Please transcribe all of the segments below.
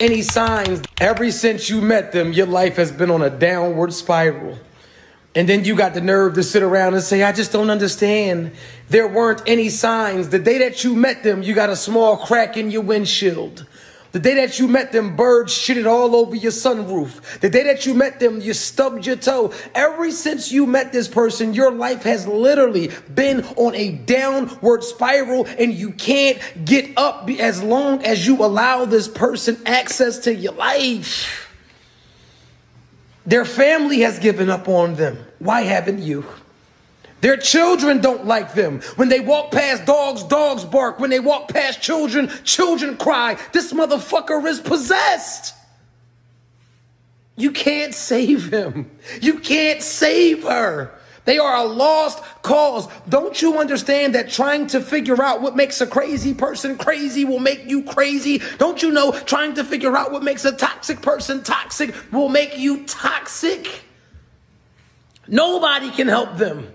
any signs. Ever since you met them, your life has been on a downward spiral. And then you got the nerve to sit around and say, I just don't understand. There weren't any signs. The day that you met them, you got a small crack in your windshield. The day that you met them, birds shitted all over your sunroof. The day that you met them, you stubbed your toe. Ever since you met this person, your life has literally been on a downward spiral, and you can't get up as long as you allow this person access to your life. Their family has given up on them. Why haven't you? Their children don't like them. When they walk past dogs, dogs bark. When they walk past children, children cry. This motherfucker is possessed. You can't save him. You can't save her. They are a lost cause. Don't you understand that trying to figure out what makes a crazy person crazy will make you crazy? Don't you know trying to figure out what makes a toxic person toxic will make you toxic? Nobody can help them.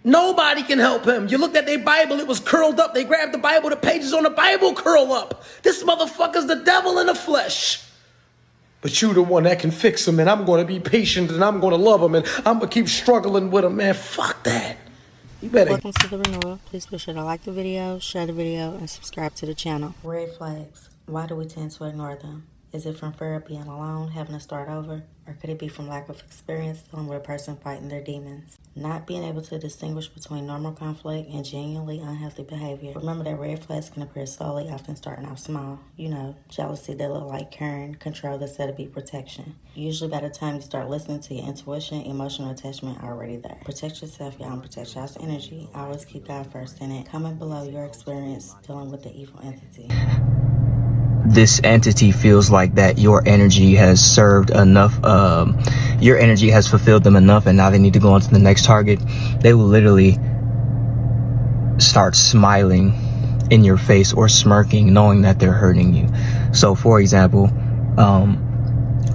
Nobody can help him. You looked at their Bible, it was curled up. They grabbed the Bible, the pages on the Bible curl up. This motherfucker's the devil in the flesh. But you the one that can fix him, and I'm going to be patient, and I'm going to love him, and I'm going to keep struggling with him, man. Fuck that. You better. Welcome to the renewal. Please be sure to like the video, share the video, and subscribe to the channel. Red flags. Why do we tend to ignore them? Is it from fear of being alone, having to start over? Or could it be from lack of experience dealing with a person fighting their demons? Not being able to distinguish between normal conflict and genuinely unhealthy behavior. Remember that red flags can appear slowly, often starting off small. You know, jealousy that look like caring, control that's said to be protection. Usually by the time you start listening to your intuition, emotional attachment already there. Protect yourself, y'all, and protect y'all's energy. Always keep God first in it. Comment below your experience dealing with the evil entity. This entity feels like that your energy has served enough, your energy has fulfilled them enough, and now they need to go on to the next target. They will literally start smiling in your face or smirking, knowing that they're hurting you. So for example,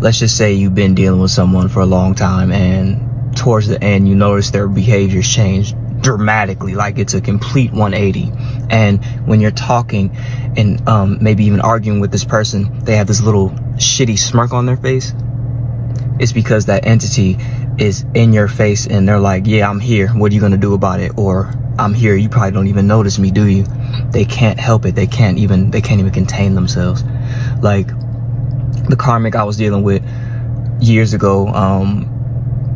let's just say you've been dealing with someone for a long time, and towards the end you notice their behaviors change dramatically, like it's a complete 180. And when you're talking and maybe even arguing with this person, they have this little shitty smirk on their face. It's because that entity is in your face and they're like, yeah, I'm here, what are you gonna do about it? Or I'm here, you probably don't even notice me, do you? They can't help it. They can't even contain themselves. Like the karmic I was dealing with years ago,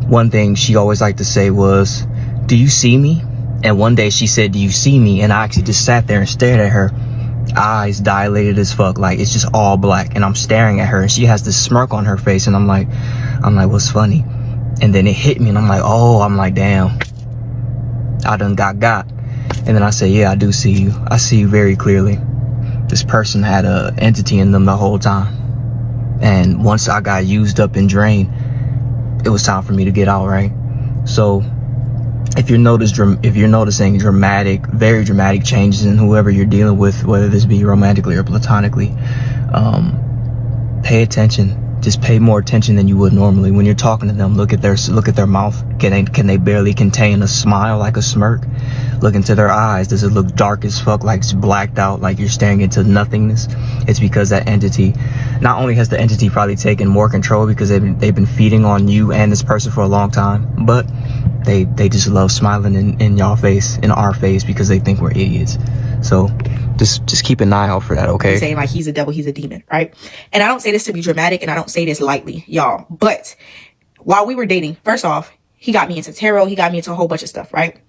one thing she always liked to say was, do you see me? And one day she said, do you see me? And I actually just sat there and stared at her, eyes dilated as fuck, like it's just all black, and I'm staring at her and she has this smirk on her face, and I'm like, what's funny? And then it hit me, and I'm like, damn, I done got. And then I said, yeah, I do see you. I see you very clearly. This person had a entity in them the whole time, and once I got used up and drained, it was time for me to get out, right? So if you're noticing very dramatic changes in whoever you're dealing with, whether this be romantically or platonically, pay attention. Just pay more attention than you would normally. When you're talking to them, look at their mouth. Can they barely contain a smile, like a smirk? Look into their eyes. Does it look dark as fuck, like it's blacked out, like you're staring into nothingness? It's because that entity, not only has the entity probably taken more control because they've been feeding on you and this person for a long time, but they just love smiling in y'all face, in our face, because they think we're idiots. So just keep an eye out for that, okay? Saying like he's a devil, he's a demon, right? And I don't say this to be dramatic, and I don't say this lightly, y'all. But while we were dating, first off, he got me into tarot, he got me into a whole bunch of stuff, right?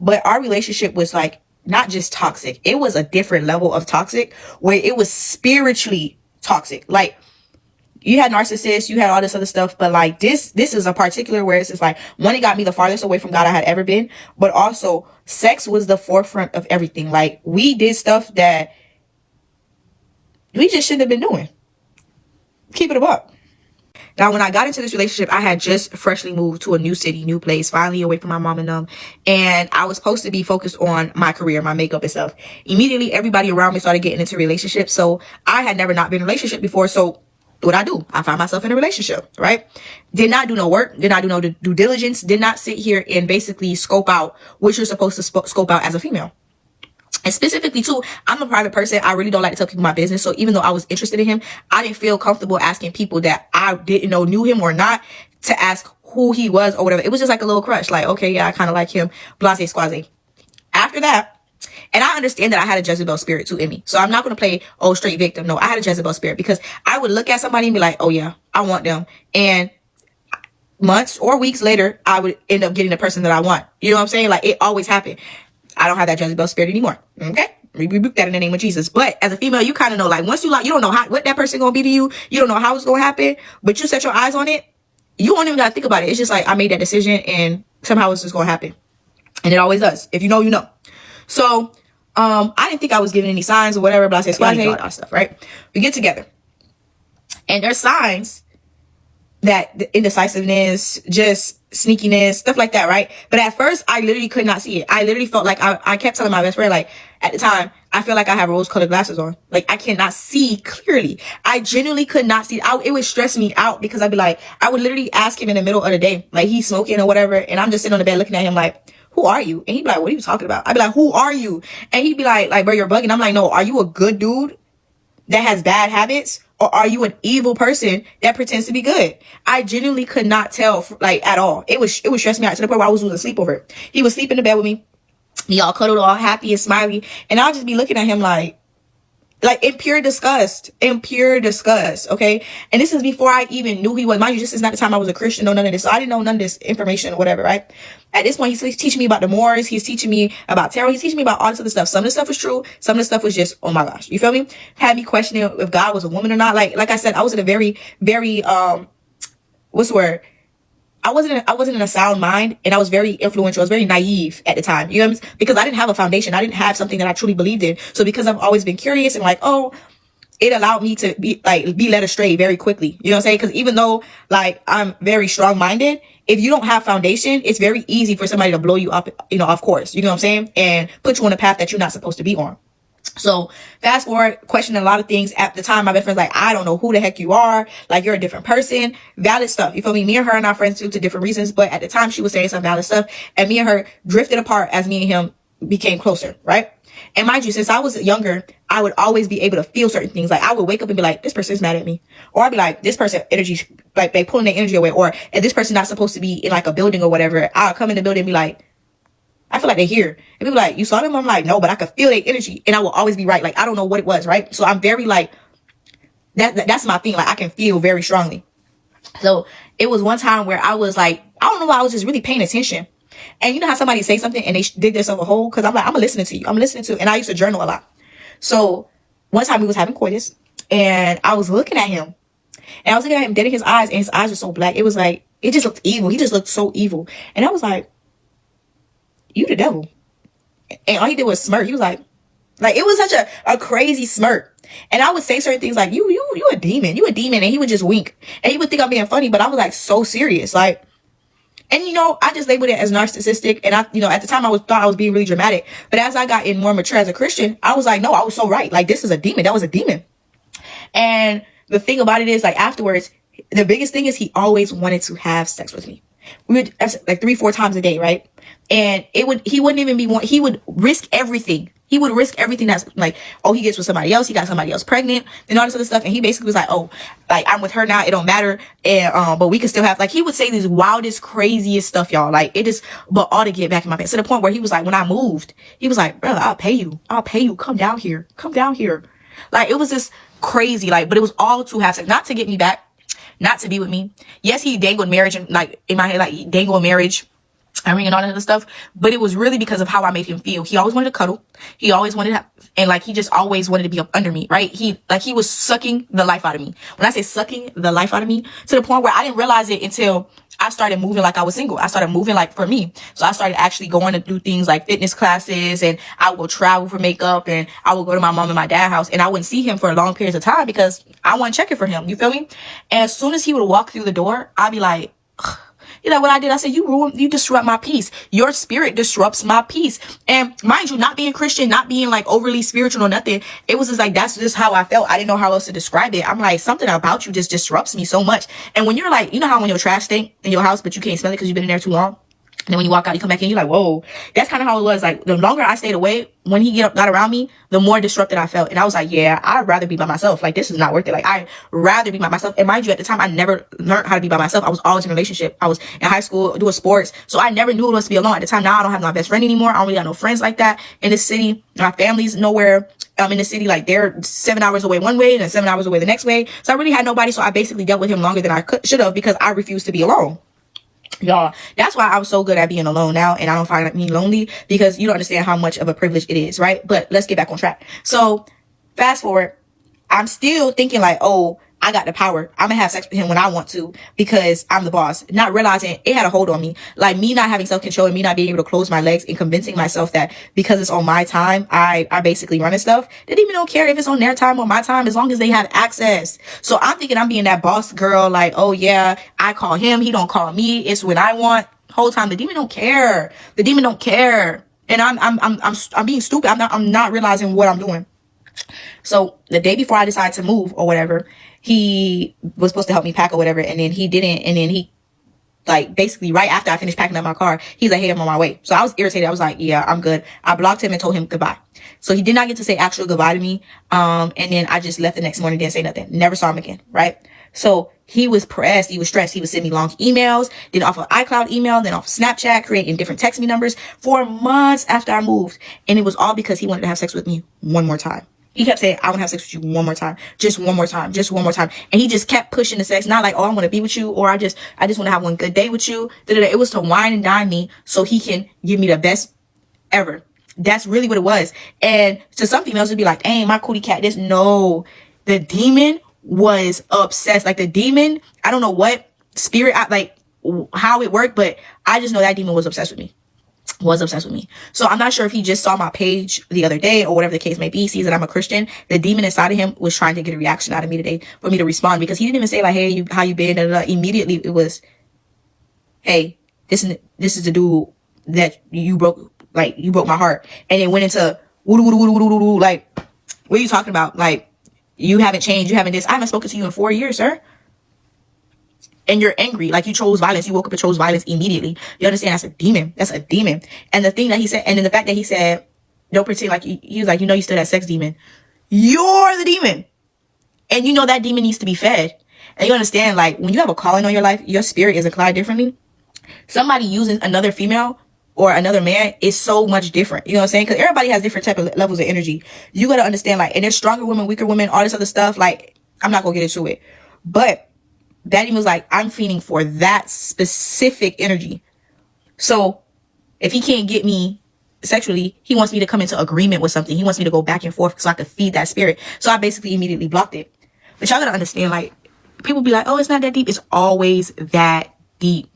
But our relationship was like not just toxic, it was a different level of toxic where it was spiritually toxic. Like, you had narcissists, you had all this other stuff, but like this is a particular where it's just like, one, it got me the farthest away from God I had ever been, but also sex was the forefront of everything. Like, we did stuff that we just shouldn't have been doing. Keep it up. Now, when I got into this relationship, I had just freshly moved to a new city, new place, finally away from my mom and them. And I was supposed to be focused on my career, my makeup and stuff. Immediately, everybody around me started getting into relationships. So I had never not been in a relationship before. So what I do, I find myself in a relationship, right? Did not do no work, did not do no due diligence, did not sit here and basically scope out what you're supposed to scope out as a female. And specifically too, I'm a private person. I really don't like to tell people my business. So even though I was interested in him, I didn't feel comfortable asking people that I didn't know knew him or not to ask who he was or whatever. It was just like a little crush. Like, okay, yeah, I kind of like him. Blase squaze. After that, and I understand that I had a Jezebel spirit too in me. So I'm not going to play, oh, straight victim. No, I had a Jezebel spirit because I would look at somebody and be like, oh yeah, I want them. And months or weeks later, I would end up getting the person that I want. You know what I'm saying? Like, it always happened. I don't have that Jezebel spirit anymore. Okay? We rebuke that in the name of Jesus. But as a female, you kind of know, like, once you like, you don't know what that person gonna be to you. You don't know how it's gonna happen, but you set your eyes on it. You don't even gotta think about it. It's just like, I made that decision and somehow it's just gonna happen. And it always does. If you know, you know. So, I didn't think I was giving any signs or whatever, but I said, all that stuff, right? We get together and there's signs that the indecisiveness, just sneakiness, stuff like that, right? But at first, I literally could not see it. I literally felt like I kept telling my best friend, like, at the time, I feel like I have rose-colored glasses on. Like, I cannot see clearly. I genuinely could not see. It would stress me out because I'd be like, I would literally ask him in the middle of the day, like, he's smoking or whatever, and I'm just sitting on the bed looking at him like, who are you? And he'd be like, what are you talking about? I'd be like, who are you? And he'd be like, bro, you're bugging. I'm like, no, are you a good dude that has bad habits? Or are you an evil person that pretends to be good? I genuinely could not tell, like, at all. It would stress me out to the point where I was losing sleep over it. He would sleep in the bed with me. He all cuddled, all happy and smiley. And I'll just be looking at him like in pure disgust, okay? And this is before I even knew he was. Mind you, this is not the time I was a Christian, no, none of this. So I didn't know none of this information or whatever, right? At this point, he's teaching me about the Moors. He's teaching me about tarot. He's teaching me about all this other stuff. Some of the stuff was true. Some of the stuff was just, oh my gosh. You feel me? Had me questioning if God was a woman or not. Like I said, I was in a very, very, what's the word? I wasn't in a sound mind, and I was very influential. I was very naive at the time. You know what I mean? Because I didn't have a foundation. I didn't have something that I truly believed in. So because I've always been curious and like, oh, it allowed me to be led astray very quickly. You know what I'm saying? Because even though like I'm very strong minded, if you don't have foundation, it's very easy for somebody to blow you up, off course. You know what I'm saying? And put you on a path that you're not supposed to be on. So fast forward, questioning a lot of things. At the time, my best friend's like, I don't know who the heck you are. Like, you're a different person. Valid stuff. You feel me? Me and her and our friends too, to different reasons. But at the time, she was saying some valid stuff. And me and her drifted apart as me and him became closer, right? And mind you, since I was younger, I would always be able to feel certain things. Like, I would wake up and be like, this person's mad at me. Or I'd be like, this person energy, like, they pulling their energy away. Or if this person's not supposed to be in like a building or whatever, I'll come in the building and be like, I feel like they're here. And people like, you saw them? I'm like, no, but I could feel their energy. And I will always be right. Like, I don't know what it was, right? So I'm very like, that's my thing. Like, I can feel very strongly. So it was one time where I was like, I don't know why, I was just really paying attention. And you know how somebody say something and they dig themselves a hole? Cause I'm like, I'm listening to you. And I used to journal a lot. So one time we was having coitus and I was looking at him and I was looking at him dead in his eyes, and his eyes were so black. It was like, it just looked evil. He just looked so evil. And I was like, you the devil. And all he did was smirk. He was like it was such a crazy smirk. And I would say certain things like, you a demon. You a demon. And he would just wink. And he would think I'm being funny, but I was like so serious. Like, and I just labeled it as narcissistic. And at the time thought I was being really dramatic. But as I got in more mature as a Christian, I was like, no, I was so right. Like, this is a demon. That was a demon. And the thing about it is, like, afterwards, the biggest thing is he always wanted to have sex with me. We would like 3-4 times a day, right? And he wouldn't even he would risk everything. He would risk everything that's like, oh, he gets with somebody else. He got somebody else pregnant and all this other stuff. And he basically was like, oh, like, I'm with her now. It don't matter. And, but we can still have, like, he would say these wildest, craziest stuff, y'all. Like, it just, but all to get back in my pants. To the point where he was like, when I moved, he was like, brother, I'll pay you. Come down here. Like, it was just crazy. Like, but it was all to have sex, not to get me back, not to be with me. Yes, he dangled marriage and like in my head, like, he dangled marriage, I ring and all that other stuff, but it was really because of how I made him feel. He always wanted to cuddle. He always wanted to, and like, he just always wanted to be up under me, right? He was sucking the life out of me. When I say sucking the life out of me, to the point where I didn't realize it until I started moving like I was single. I started moving like for me. So I started actually going to do things like fitness classes, and I would go travel for makeup, and I would go to my mom and my dad's house, and I wouldn't see him for long periods of time because I wasn't checking for him. You feel me? And as soon as he would walk through the door, I'd be like, ugh. You know what I did? I said, you disrupt my peace. Your spirit disrupts my peace. And mind you, not being Christian, not being like overly spiritual or nothing, it was just like, that's just how I felt. I didn't know how else to describe it. I'm like, something about you just disrupts me so much. And when you're like, you know how when your trash stink in your house, but you can't smell it because you've been in there too long? And then when you walk out, you come back in, you're like, whoa. That's kind of how it was. Like, the longer I stayed away, when he got around me, the more disrupted I felt. And I was like, yeah, I'd rather be by myself. Like, this is not worth it. Like, I'd rather be by myself. And mind you, at the time, I never learned how to be by myself. I was always in a relationship. I was in high school doing sports. So I never knew it was to be alone. At the time, now I don't have my best friend anymore. I don't really got no friends like that in this city. My family's nowhere. In the city, like, they're 7 hours away one way and then 7 hours away the next way. So I really had nobody. So I basically dealt with him longer than I should have, because I refused to be alone. Y'all, that's why I was so good at being alone now, and I don't find me lonely, because you don't understand how much of a privilege it is, right? But let's get back on track. So fast forward, I'm still thinking like, oh, I got the power. I'm gonna have sex with him when I want to, because I'm the boss. Not realizing it had a hold on me. Like, me not having self-control and me not being able to close my legs and convincing myself that because it's on my time, I basically running stuff. They didn't even don't care if it's on their time or my time, as long as they have access. So I'm thinking I'm being that boss girl, like, oh yeah, I call him, he don't call me. It's when I want. Whole time the demon don't care. The demon don't care. And I'm being stupid. I'm not realizing what I'm doing. So the day before I decided to move or whatever, he was supposed to help me pack or whatever, and then he didn't, and then he, like, basically right after I finished packing up my car, he's like, hey, I'm on my way. So I was irritated. I was like, yeah, I'm good. I blocked him and told him goodbye. So he did not get to say actual goodbye to me. And then I just left the next morning, didn't say nothing. Never saw him again, right? So he was pressed. He was stressed. He would send me long emails, then off of iCloud email, then off of Snapchat, creating different text me numbers for months after I moved. And it was all because he wanted to have sex with me one more time. He kept saying, I want to have sex with you one more time. Just one more time. Just one more time. And he just kept pushing the sex. Not like, oh, I want to be with you, or I just want to have one good day with you. It was to wine and dine me so he can give me the best ever. That's really what it was. And to some females, it'd be like, dang, my cootie cat this. No, the demon was obsessed. Like, the demon, I don't know what spirit, like how it worked, but I just know that demon was obsessed with me. So I'm not sure if he just saw my page the other day or whatever the case may be, sees that I'm a Christian. The demon inside of him was trying to get a reaction out of me today for me to respond, because he didn't even say like, hey, how you been? Immediately it was, hey, this is the dude that you broke my heart. And it went into like, what are you talking about? Like, you haven't changed, you haven't this. I haven't spoken to you in 4 years, sir. And you're angry, like you chose violence. You woke up and chose violence immediately. You understand? That's a demon. That's a demon. And the thing that he said, and then the fact that he said, don't pretend like he was like, you know, you still that sex demon. You're the demon. And you know that demon needs to be fed. And you understand, like, when you have a calling on your life, your spirit is inclined differently. Somebody using another female or another man is so much different. You know what I'm saying? Because everybody has different type of levels of energy. You got to understand, like, and there's stronger women, weaker women, all this other stuff. Like, I'm not going to get into it. But that demon was like, I'm feeding for that specific energy. So if he can't get me sexually, he wants me to come into agreement with something. He wants me to go back and forth so I can feed that spirit. So I basically immediately blocked it. But y'all gotta understand, like, people be like, oh, it's not that deep. It's always that deep.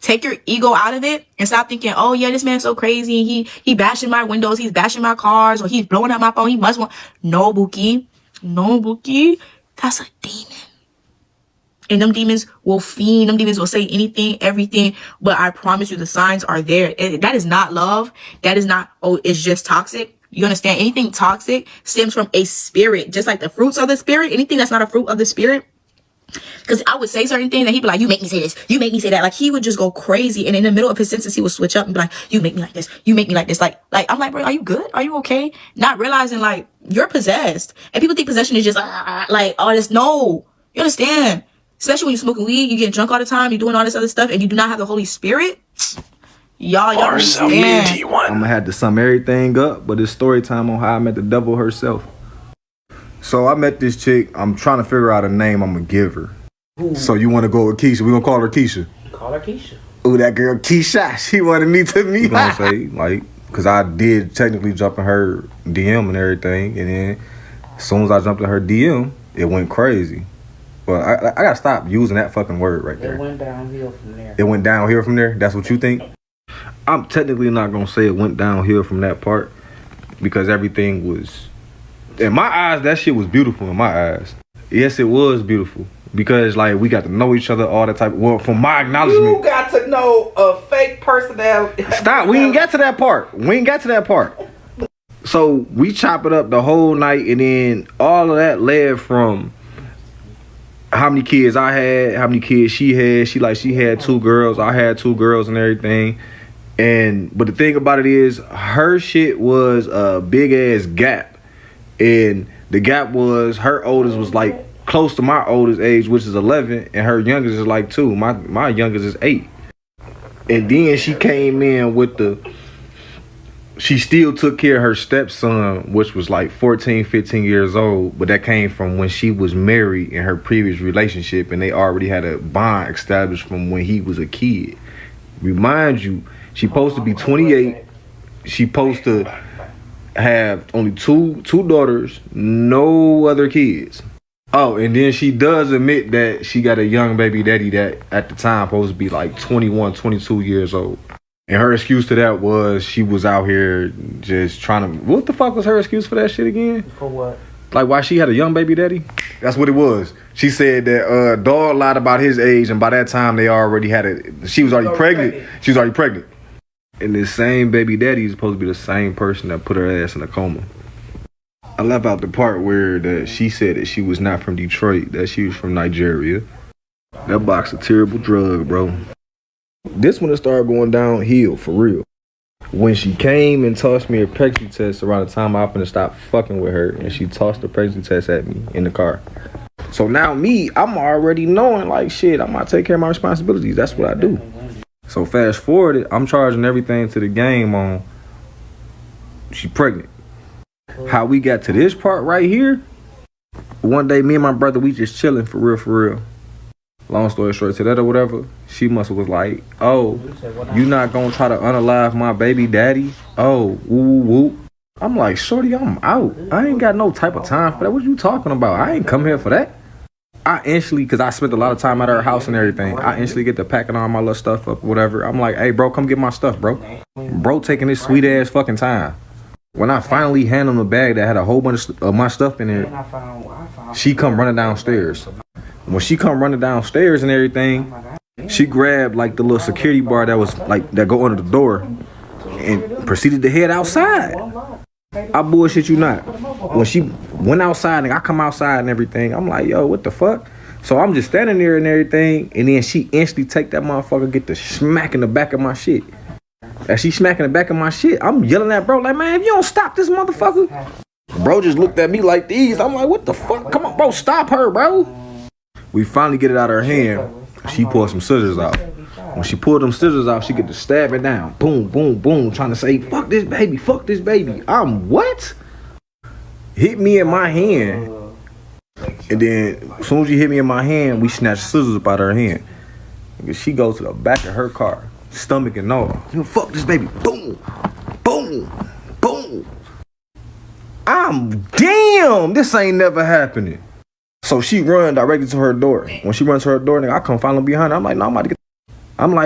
Take your ego out of it and stop thinking, oh yeah, this man's so crazy. He bashing my windows. He's bashing my cars, or he's blowing up my phone. He must want. No, Bookie. That's a demon. And them demons will fiend. Them demons will say anything, everything. But I promise you, the signs are there. And that is not love. That is not, oh, it's just toxic. You understand? Anything toxic stems from a spirit. Just like the fruits of the spirit. Anything that's not a fruit of the spirit. Because I would say certain things and he'd be like, you make me say this. You make me say that. Like, he would just go crazy. And in the middle of his sentence, he would switch up and be like, you make me like this. You make me like this. Like, I'm like, bro, are you good? Are you okay? Not realizing, like, you're possessed. And people think possession is just like, oh, this. No. You understand? Especially when you're smoking weed, you get drunk all the time, you're doing all this other stuff, and you do not have the Holy Spirit. Y'all understand. I'm gonna have to sum everything up, but it's story time on how I met the devil herself. So I met this chick. I'm trying to figure out a name I'm gonna give her. Ooh. So you want to go with Keisha? We gonna call her Keisha. Call her Keisha. Ooh, that girl Keisha. She wanted me to meet. You know what I'm saying? Like, cause I did technically jump in her DM and everything, and then as soon as I jumped in her DM, it went crazy. Well, I gotta stop using that fucking word right there. It went downhill from there. It went downhill from there? That's what you think? I'm technically not gonna say it went downhill from that part, because everything was, in my eyes, that shit was beautiful in my eyes. Yes, it was beautiful. Because, like, we got to know each other, all that type. Well, from my acknowledgement. You got to know a fake personality. Stop. We ain't got to that part. So, we chop it up the whole night, and then all of that led from how many kids I had, how many kids she had. She had 2 girls. I had 2 girls and everything. But the thing about it is, her shit was a big ass gap, and the gap was her oldest was like close to my oldest age, which is 11, and her youngest is like 2. My youngest is 8. And then she came in with she still took care of her stepson, which was like 14, 15 years old, but that came from when she was married in her previous relationship, and they already had a bond established from when he was a kid. Remind you, she supposed to be 28. She supposed to have only two daughters, no other kids. Oh, and then she does admit that she got a young baby daddy that at the time supposed to be like 21, 22 years old. And her excuse to that was she was out here just trying to... What the fuck was her excuse for that shit again? For what? Like why she had a young baby daddy? That's what it was. She said that dog lied about his age, and by that time they already had she was already pregnant. She was already pregnant. And this same baby daddy is supposed to be the same person that put her ass in a coma. I left out the part where she said that she was not from Detroit, that she was from Nigeria. That box a terrible drug, bro. This one started going downhill for real. When she came and tossed me a pregnancy test around the time I finna stop fucking with her, and she tossed the pregnancy test at me in the car. So now I'm already knowing like shit, I'm gonna take care of my responsibilities. That's what I do. So fast forward, I'm charging everything to the game on she pregnant. How we got to this part right here, one day me and my brother, we just chilling for real. Long story short, to that or whatever, she must have was like, oh, you not gonna try to unalive my baby daddy? Oh, woo woo. I'm like, shorty, I'm out. I ain't got no type of time for that. What you talking about? I ain't come here for that. I instantly, because I spent a lot of time at her house and everything, I instantly get to packing all my little stuff up, whatever. I'm like, hey, bro, come get my stuff, bro. Bro taking this sweet ass fucking time. When I finally hand him the bag that had a whole bunch of my stuff in there, she come running downstairs. When she come running downstairs and everything, she grabbed like the little security bar that was like that go under the door and proceeded to head outside. I bullshit you not. When she went outside and I come outside and everything, I'm like, yo, what the fuck? So I'm just standing there and everything, and then she instantly take that motherfucker, get to smacking the back of my shit. As she smacking the back of my shit, I'm yelling at bro like, man, if you don't stop this motherfucker. Bro just looked at me like these. I'm like, what the fuck? Come on, bro, stop her, bro. We finally get it out of her hand. She pulled some scissors out. When she pulled them scissors out, she get to stab it down. Boom, boom, boom. Trying to say, fuck this baby, fuck this baby. I'm what? Hit me in my hand. And then as soon as you hit me in my hand, we snatch scissors up out of her hand. She goes to the back of her car, stomach and all. You fuck this baby. Boom, boom, boom. I'm damn. This ain't never happening. So she run directly to her door. When she runs to her door, nigga, I come following behind her. I'm like, no, I'm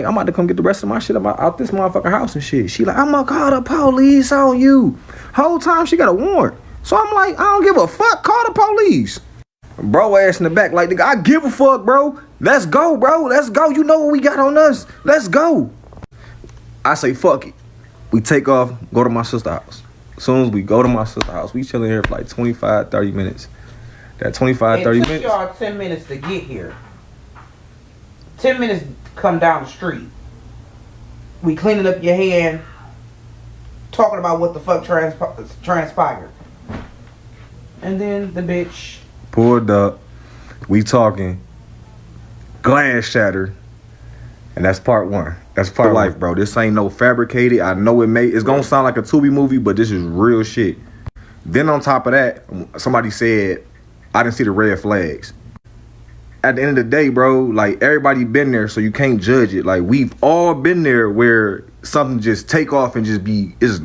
about to come get the rest of my shit out this motherfucking house and shit. She like, I'm gonna call the police on you. Whole time she got a warrant. So I'm like, I don't give a fuck. Call the police. Bro ass in the back like, nigga, I give a fuck, bro. Let's go, bro. Let's go. You know what we got on us. Let's go. I say, fuck it. We take off, go to my sister's house. As soon as we go to my sister's house, we chilling here for like 25, 30 minutes. That 25, 30 minutes. It took y'all 10 minutes to get here. 10 minutes to come down the street. We cleaning up your hand, talking about what the fuck transpired. And then the bitch pulled up. We talking. Glass shattered. And that's part one. That's part of life, bro. This ain't no fabricated. I know it's gonna sound like a Tubi movie, but this is real shit. Then on top of that, somebody said, I didn't see the red flags. At the end of the day, bro, like everybody been there, so you can't judge it. Like we've all been there where something just take off and just is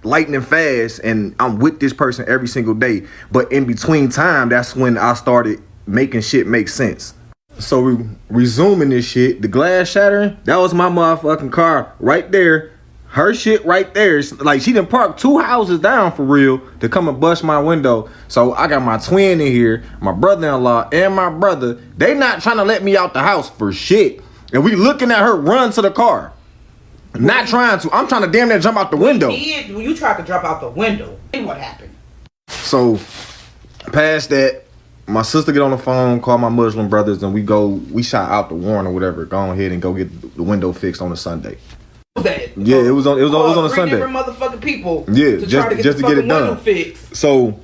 lightning fast, and I'm with this person every single day. But in between time, that's when I started making shit make sense. So we resuming this shit. The glass shattering, that was my motherfucking car right there. Her shit right there. Like she done parked 2 houses down for real to come and bust my window. So I got my twin in here, my brother-in-law and my brother. They not trying to let me out the house for shit. And we looking at her run to the car. Not trying to. I'm trying to damn near jump out the window. You tried to jump out the window. And what happened? So past that, my sister get on the phone, call my Muslim brothers, and we shot out the warrant or whatever. Go ahead and go get the window fixed on a Sunday. That. Yeah, it was on a three Sunday. Different motherfucking people. Yeah, to try to get just to get it done. Fixed. So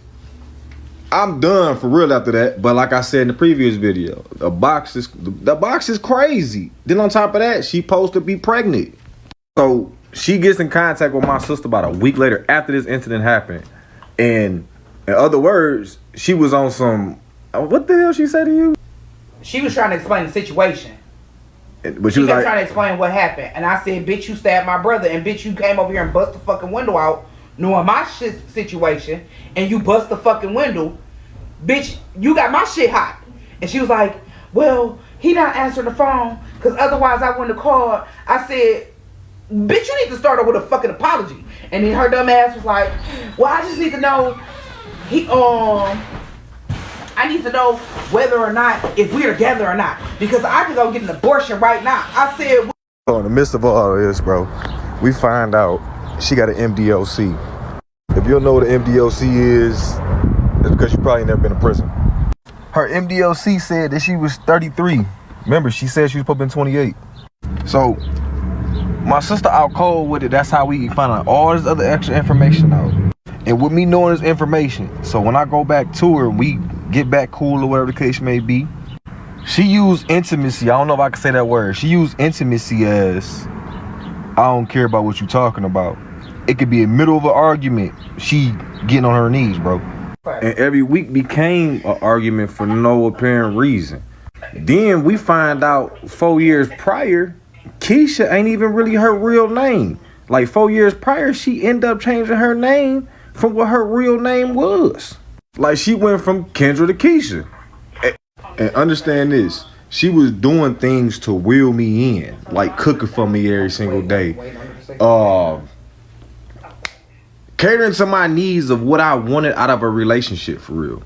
I'm done for real after that. But like I said in the previous video, the box is crazy. Then on top of that, she supposed to be pregnant. So she gets in contact with my sister about a week later after this incident happened. And in other words, she was on some, what the hell she said to you? She was trying to explain the situation. But She was kept like, trying to explain what happened. And I said, bitch, you stabbed my brother. And bitch, you came over here and bust the fucking window out knowing my shit situation. And you bust the fucking window. Bitch, you got my shit hot. And she was like, well, he not answering the phone because otherwise I wouldn't have called. I said, bitch, you need to start off with a fucking apology. And then her dumb ass was like, well, I just need to know I need to know whether or not if we're together or not because I can go get an abortion right now. I said, so in the midst of all of this, bro, we find out she got an MDOC. If you don't know what an MDOC is, it's because you probably never been to prison. Her MDOC said that she was 33. Remember, she said she was supposed to be 28. So my sister out cold with it. That's how we find out all this other extra information out. And with me knowing this information, so when I go back to her, we get back cool or whatever the case may be, she used intimacy. I don't know if I can say that word. She used intimacy as, I don't care about what you're talking about. It could be in the middle of an argument. She getting on her knees, bro. And every week became an argument for no apparent reason. Then we find out 4 years prior, Keisha ain't even really her real name. Like 4 years prior, she ended up changing her name from what her real name was. Like she went from Kendra to Keisha. And understand this, she was doing things to wheel me in, like cooking for me every single day. Catering to my needs of what I wanted out of a relationship for real.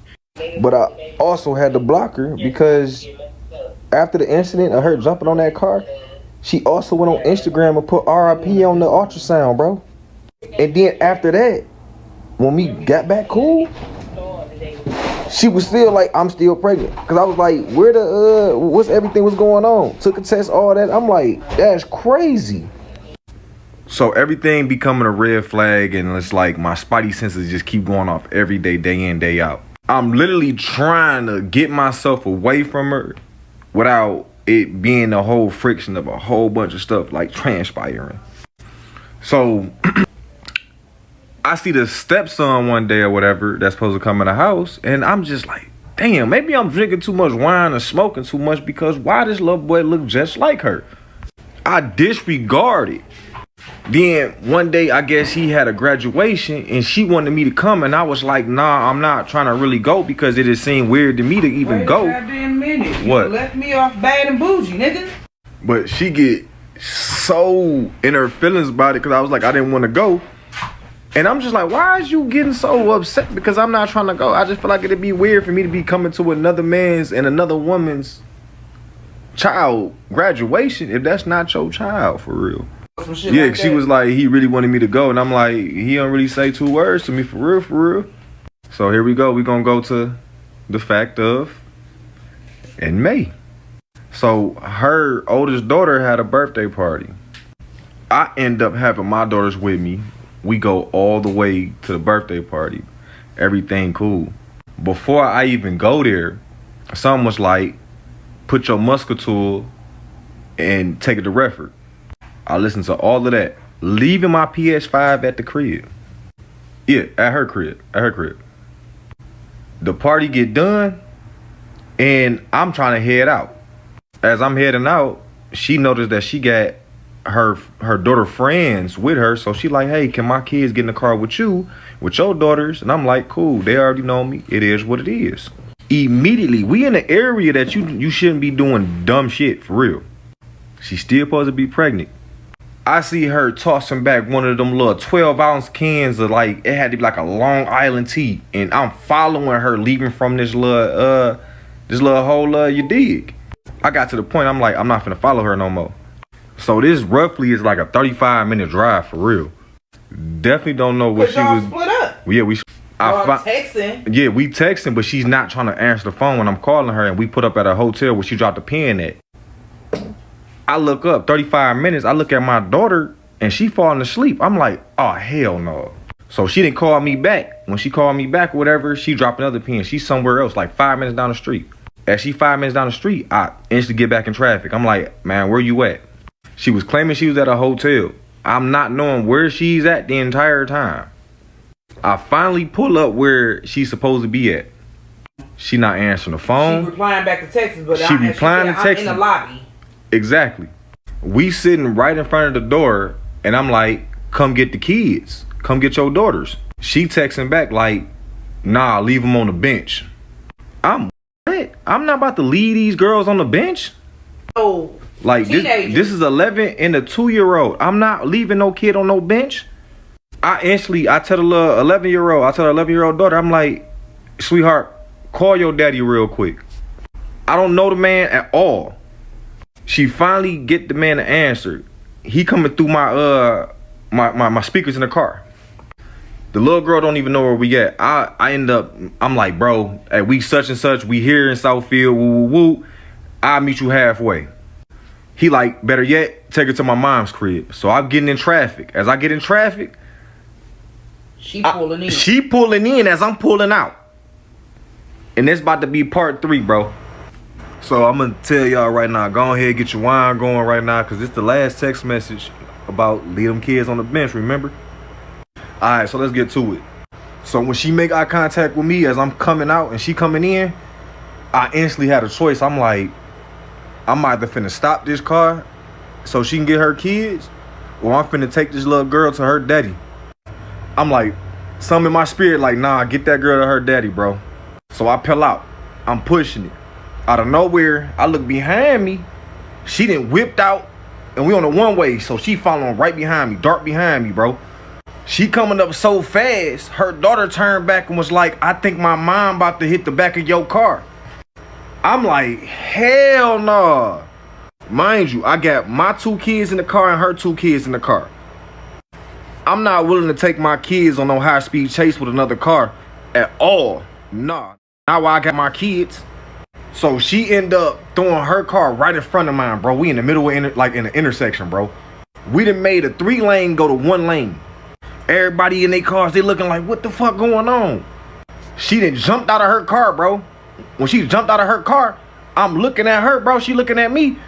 But I also had to block her because after the incident of her jumping on that car, she also went on Instagram and put RIP on the ultrasound, bro. And then after that, when we got back cool, she was still like, I'm still pregnant. Cause I was like, where the, what's everything was going on? Took a test, all that. I'm like, that's crazy. So everything becoming a red flag, and it's like my spidey senses just keep going off every day, day in, day out. I'm literally trying to get myself away from her without it being a whole friction of a whole bunch of stuff like transpiring. So I see the stepson one day or whatever that's supposed to come in the house, and I'm just like, damn, maybe I'm drinking too much wine or smoking too much because why does little boy look just like her? I disregarded. Then one day, I guess he had a graduation and she wanted me to come, and I was like, nah, I'm not trying to really go because it just seemed weird to me to even go. Wait a goddamn minute. What? You left me off bad and bougie, nigga. But she get so in her feelings about it because I was like, I didn't want to go. And I'm just like, why is you getting so upset? Because I'm not trying to go. I just feel like it'd be weird for me to be coming to another man's and another woman's child graduation if that's not your child for real. Yeah, like she was like, he really wanted me to go, and I'm like, he don't really say 2 words to me for real, for real. So here we go. We're gonna go to the fact of in May. So her oldest daughter had a birthday party. I end up having my daughters with me. We go all the way to the birthday party. Everything cool. Before I even go there, someone was like, put your muscatul and take it to Redford. I listened to all of that, leaving my PS5 at the crib. Yeah, at her crib. The party get done, and I'm trying to head out. As I'm heading out, she noticed that she got her daughter friends with her, so she like, hey, can my kids get in the car with you, with your daughters? And I'm like, cool, they already know me. It is what it is. Immediately, we in the area that you shouldn't be doing dumb shit, for real. She's still supposed to be pregnant. I see her tossing back one of them little 12-ounce cans of, like, it had to be like a Long Island tea, and I'm following her leaving from this little hole, you dig? I got to the point, I'm like, I'm not finna follow her no more. So this roughly is like a 35-minute drive for real. Definitely don't know what she was. Split up. Yeah, texting. Yeah, we texting, but she's not trying to answer the phone when I'm calling her, and we put up at a hotel where she dropped the pin at. I look up 35 minutes. I look at my daughter. and she falling asleep. I'm like, oh, hell no. So she didn't call me back. When she called me back or whatever, she dropped another pin. She's somewhere else, like 5 minutes down the street. As she 5 minutes down the street, I instantly get back in traffic. I'm like, man, where you at? She was claiming she was at a hotel. I'm not knowing where she's at the entire time. I finally pull up where she's supposed to be at. She not answering the phone. She replying back to texts, but She replying to texts. I'm in the lobby. Exactly. We sitting right in front of the door, and I'm like, come get the kids. Come get your daughters. She texting back like, nah, leave them on the bench. I'm not about to leave these girls on the bench. Oh, like this is 11 and a 2-year-old. I'm not leaving no kid on no bench. I tell the little 11-year-old, I tell her 11-year-old daughter, I'm like, sweetheart, call your daddy real quick. I don't know the man at all. She finally get the man to answer. He coming through my speakers in the car. The little girl don't even know where we at. I'm like, bro, hey, we such and such. We here in Southfield. Woo, woo, woo. I'll meet you halfway. He like, better yet, take her to my mom's crib. So I'm getting in traffic. As I get in traffic, she pulling in. She pulling in as I'm pulling out. And it's about to be part 3, bro. So I'm going to tell y'all right now, go ahead, get your wine going right now, because it's the last text message about leave them kids on the bench, remember? All right, so let's get to it. So when she make eye contact with me as I'm coming out and she coming in, I instantly had a choice. I'm like, I'm either finna stop this car so she can get her kids, or I'm finna take this little girl to her daddy. I'm like, something in my spirit like, nah, get that girl to her daddy, bro. So I pull out. I'm pushing it. Out of nowhere, I look behind me. She done whipped out, and we on a one-way, so she following right behind me, dark behind me, bro. She coming up so fast, her daughter turned back and was like, I think my mom about to hit the back of your car. I'm like, hell no. Mind you, I got my 2 kids in the car and her 2 kids in the car. I'm not willing to take my kids on no high-speed chase with another car at all. Nah. Now I got my kids. So she end up throwing her car right in front of mine, bro. We in the middle of in the intersection, bro. We done made a 3-lane go to 1 lane. Everybody in their cars, they looking like, what the fuck going on? She done jumped out of her car, bro. When she jumped out of her car, I'm looking at her, bro. She looking at me.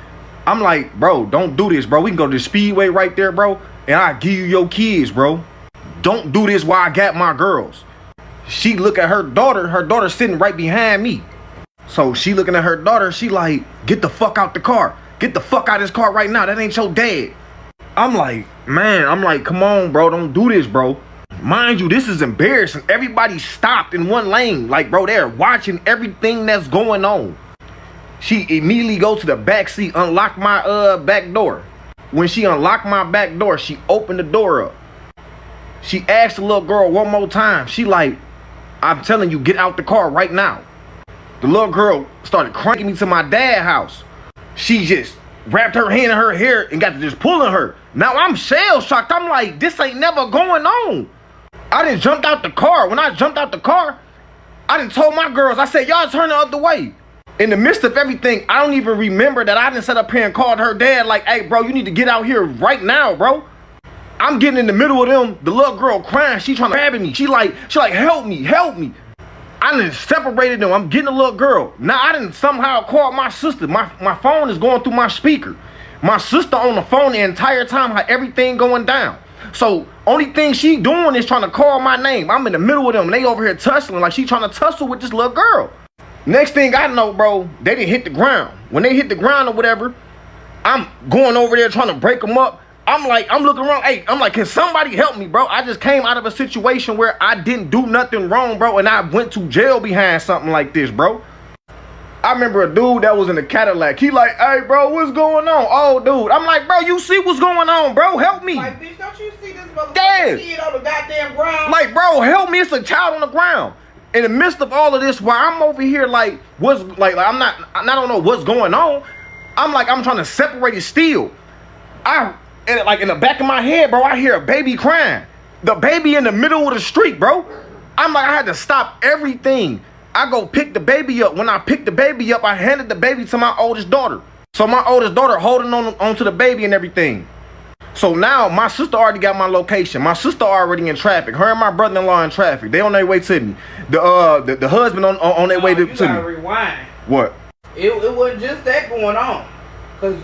I'm like, bro, don't do this, bro. We can go to the speedway right there, bro, and I'll give you your kids, bro. Don't do this while I got my girls. She look at her daughter sitting right behind me. So she looking at her daughter, she like, get the fuck out the car. Get the fuck out of this car right now. That ain't your dad. I'm like, man, come on, bro. Don't do this, bro. Mind you, this is embarrassing. Everybody stopped in 1 lane. Like, bro, they're watching everything that's going on. She immediately goes to the back seat, unlock my back door. When she unlocked my back door, she opened the door up. She asked the little girl one more time. She like, I'm telling you, get out the car right now. The little girl started cranking me to my dad's house. She just wrapped her hand in her hair and got to just pulling her. Now I'm shell shocked. I'm like, this ain't never going on. I done jumped out the car. When I jumped out the car, I done told my girls, I said, y'all turn the other way. In the midst of everything, I don't even remember that I done sat up here and called her dad like, hey, bro, you need to get out here right now, bro. I'm getting in the middle of them. The little girl crying. She trying to grab me. She like, help me. I done separated them. I'm getting a little girl. Now I done somehow called my sister. My phone is going through my speaker. My sister on the phone the entire time, how everything going down. So only thing she doing is trying to call my name. I'm in the middle of them. And they over here tussling like she trying to tussle with this little girl. Next thing I know, bro, they didn't hit the ground. When they hit the ground or whatever, I'm going over there trying to break them up. I'm looking around. Hey, I'm like, can somebody help me, bro? I just came out of a situation where I didn't do nothing wrong, bro, and I went to jail behind something like this, bro. I remember a dude that was in a Cadillac. He like, hey, bro, what's going on? Oh, dude. I'm like, bro, you see what's going on, bro? Help me. Like, bitch, don't you see this motherfucking kid on the goddamn ground? Like, bro, help me. It's a child on the ground. In the midst of all of this, while I'm over here, like, I don't know what's going on. I'm trying to separate it still. And like in the back of my head, bro, I hear a baby crying. The baby in the middle of the street, bro. I'm like, I had to stop everything. I go pick the baby up. When I picked the baby up, I handed the baby to my oldest daughter. So my oldest daughter holding on to the baby and everything. So now my sister already got my location. My sister already in traffic. Her and my brother-in-law in traffic. They on their way to me. The husband on their way to you gotta me. Rewind. What? It wasn't just that going on. Because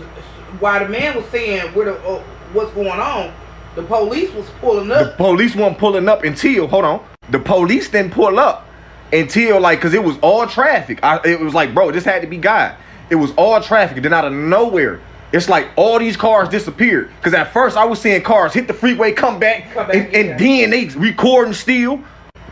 while the man was saying what's going on, the police was pulling up. The police weren't pulling up until, hold on. The police didn't pull up until, like, because it was all traffic. It was like, bro, this had to be God. It was all traffic. And then out of nowhere, it's like all these cars disappeared. Because at first I was seeing cars hit the freeway, come back and then they recording still.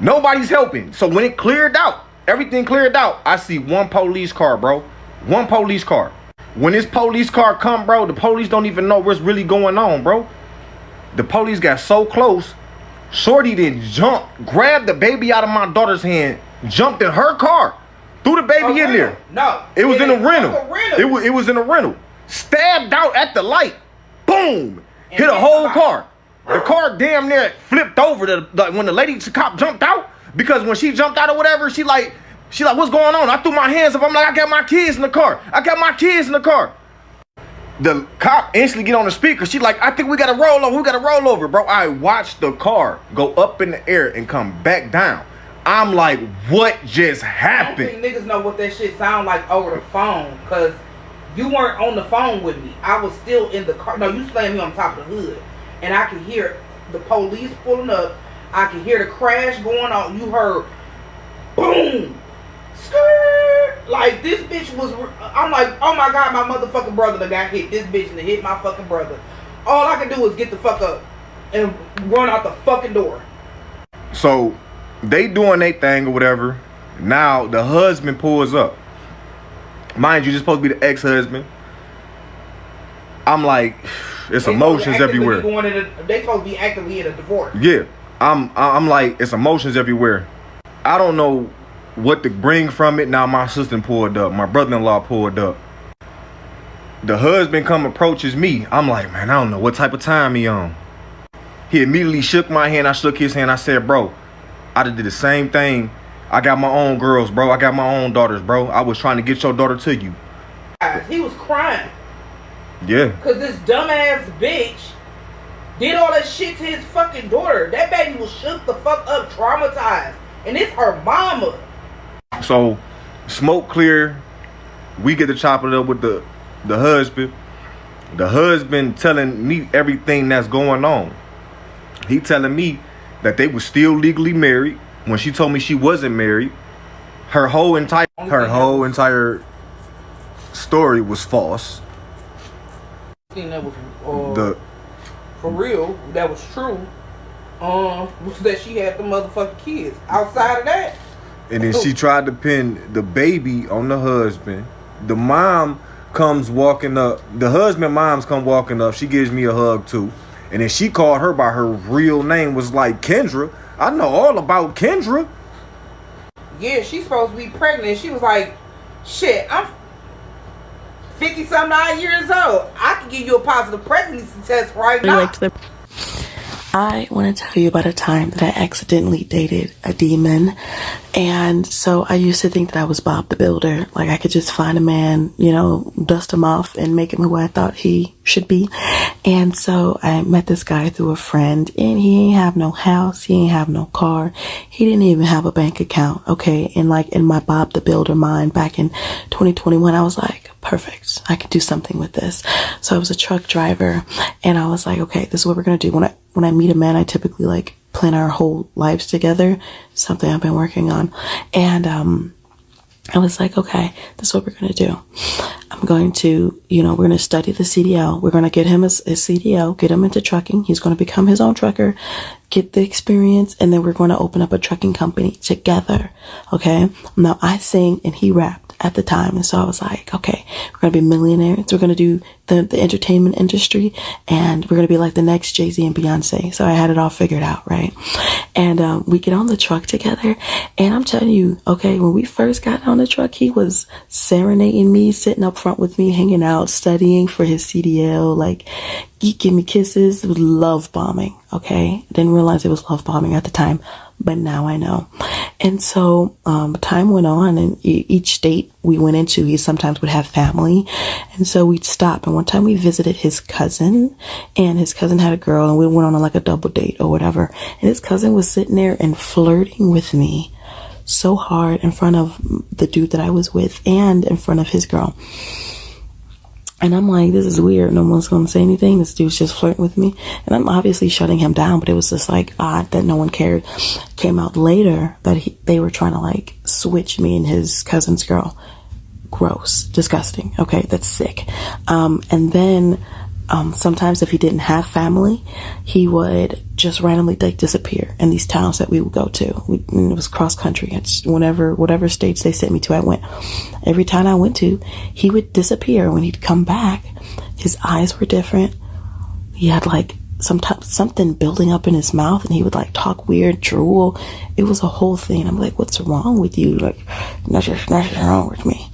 Nobody's helping. So when it cleared out, everything cleared out, I see one police car, bro. One police car. When this police car come, bro, the police don't even know what's really going on, bro. The police got so close, Shorty then jumped, grabbed the baby out of my daughter's hand, jumped in her car, threw the baby in there. No. It was in a rental. It was in a rental. Stabbed out at the light. Boom. Hit a whole car. The car damn near flipped over when the lady cop jumped out. Because when she jumped out or whatever, she like, what's going on? I threw my hands up. I'm like, I got my kids in the car. The cop instantly get on the speaker. She like, I think we got to roll over. Bro, I watched the car go up in the air and come back down. I'm like, what just happened? I don't think niggas know what that shit sound like over the phone. Because you weren't on the phone with me. I was still in the car. No, you slammed me on top of the hood. And I could hear the police pulling up. I could hear the crash going on. You heard boom. Skirt. Like, this bitch was, I'm like, oh my God, my motherfucking brother that got hit. This bitch that hit my fucking brother. All I can do is get the fuck up and run out the fucking door. So they doing their thing or whatever. Now the husband pulls up. Mind you, this supposed to be the ex-husband. I'm like, it's emotions everywhere. They supposed to be actively in a divorce. Yeah, I'm like, it's emotions everywhere. I don't know what to bring from it. Now my sister pulled up. My brother-in-law pulled up. The husband approaches me. I'm like, man, I don't know what type of time he on. He immediately shook my hand. I shook his hand. I said, bro, I did the same thing. I got my own girls, bro. I got my own daughters, bro. I was trying to get your daughter to you. He was crying. Yeah. Because this dumbass bitch did all that shit to his fucking daughter. That baby was shook the fuck up, traumatized. And it's her mama. So, smoke clear. We get to chop it up with the husband. The husband telling me everything that's going on. He telling me that they were still legally married when she told me she wasn't married. Her whole entire story was false. Thing that was for real, that was true. Was that she had the motherfucking kids. Outside of that. And then she tried to pin the baby on the husband. The mom comes walking up. The husband mom's come walking up. She gives me a hug too. And then she called her by her real name, was like Kendra. I know all about Kendra. Yeah, she's supposed to be pregnant. She was like, shit, I'm 50-something odd years old. I can give you a positive pregnancy test right now. I want to tell you about a time that I accidentally dated a demon. And so I used to think that I was Bob the Builder. Like I could just find a man, dust him off and make him who I thought he should be. And so I met this guy through a friend, and he ain't have no house. He ain't have no car. He didn't even have a bank account. Okay. And like in my Bob the Builder mind back in 2021, I was like, perfect. I could do something with this. So I was a truck driver, and I was like, okay, this is what we're going to do. When I meet a man, I typically like plan our whole lives together. Something I've been working on. And, I was like, okay, this is what we're going to do. I'm going to, we're going to study the CDL. We're going to get him a CDL, get him into trucking. He's going to become his own trucker, get the experience, and then we're going to open up a trucking company together. Okay. Now I sing and he rapped at the time. And so I was like, okay, we're going to be millionaires. We're going to do the entertainment industry, and we're going to be like the next Jay-Z and Beyonce. So I had it all figured out. Right. And, we get on the truck together, and I'm telling you, okay, when we first got on the truck, he was serenading me, sitting up front with me, hanging out, studying for his CDL, like, give me kisses. It was love bombing. Okay. Didn't realize it was love bombing at the time, but now I know. And so, time went on, and each state we went into, he sometimes would have family. And so we'd stop. And one time we visited his cousin, and his cousin had a girl, and we went on like a double date or whatever. And his cousin was sitting there and flirting with me so hard in front of the dude that I was with and in front of his girl. And I'm like, this is weird. No one's going to say anything. This dude's just flirting with me. And I'm obviously shutting him down, but it was just like odd that no one cared. Came out later that they were trying to like switch me and his cousin's girl. Gross. Disgusting. Okay. That's sick. And then, sometimes if he didn't have family, he would just randomly like disappear in these towns that we would go to. It was cross country. It's whatever states they sent me to, I went. Every town I went to, he would disappear. When he'd come back, his eyes were different. He had like something building up in his mouth, and he would like talk weird, drool. It was a whole thing. I'm like, what's wrong with you? Like, nothing wrong with me.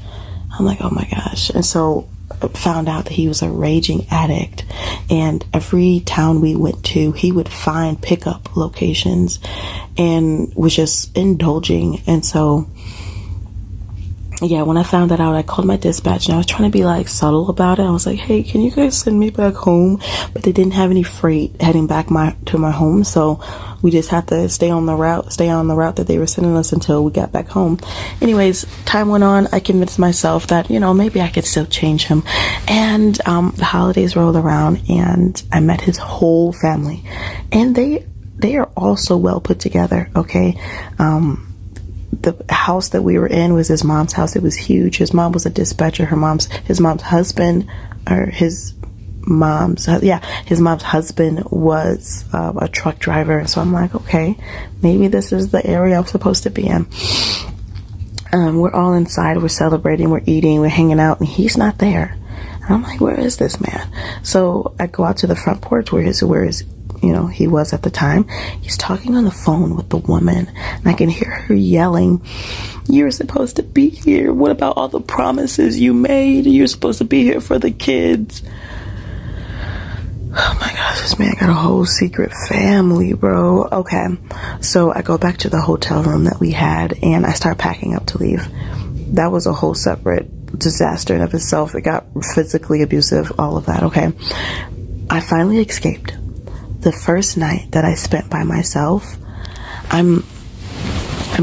I'm like, oh my gosh. And so found out that he was a raging addict, and every town we went to, he would find pickup locations and was just indulging. And so yeah, when I found that out, I called my dispatch, and I was trying to be like subtle about it. I was like, hey, can you guys send me back home? But they didn't have any freight heading back to my home, so we just had to stay on the route that they were sending us until we got back home. Anyways, time went on. I convinced myself that, maybe I could still change him. And the holidays rolled around, and I met his whole family, and they are all so well put together. Okay. The house that we were in was his mom's house. It was huge. His mom was a dispatcher. His mom's husband was a truck driver. So I'm like, okay, maybe this is the area I'm supposed to be in. We're all inside. We're celebrating. We're eating. We're hanging out, and he's not there. And I'm like, where is this man? So I go out to the front porch where he was at the time. He's talking on the phone with the woman, and I can hear her yelling, you're supposed to be here. What about all the promises you made? You're supposed to be here for the kids. Oh my gosh, this man got a whole secret family, bro. Okay, so I go back to the hotel room that we had, and I start packing up to leave. That was a whole separate disaster in of itself. It got physically abusive, all of that. Okay, I finally escaped. The first night that I spent by myself, I'm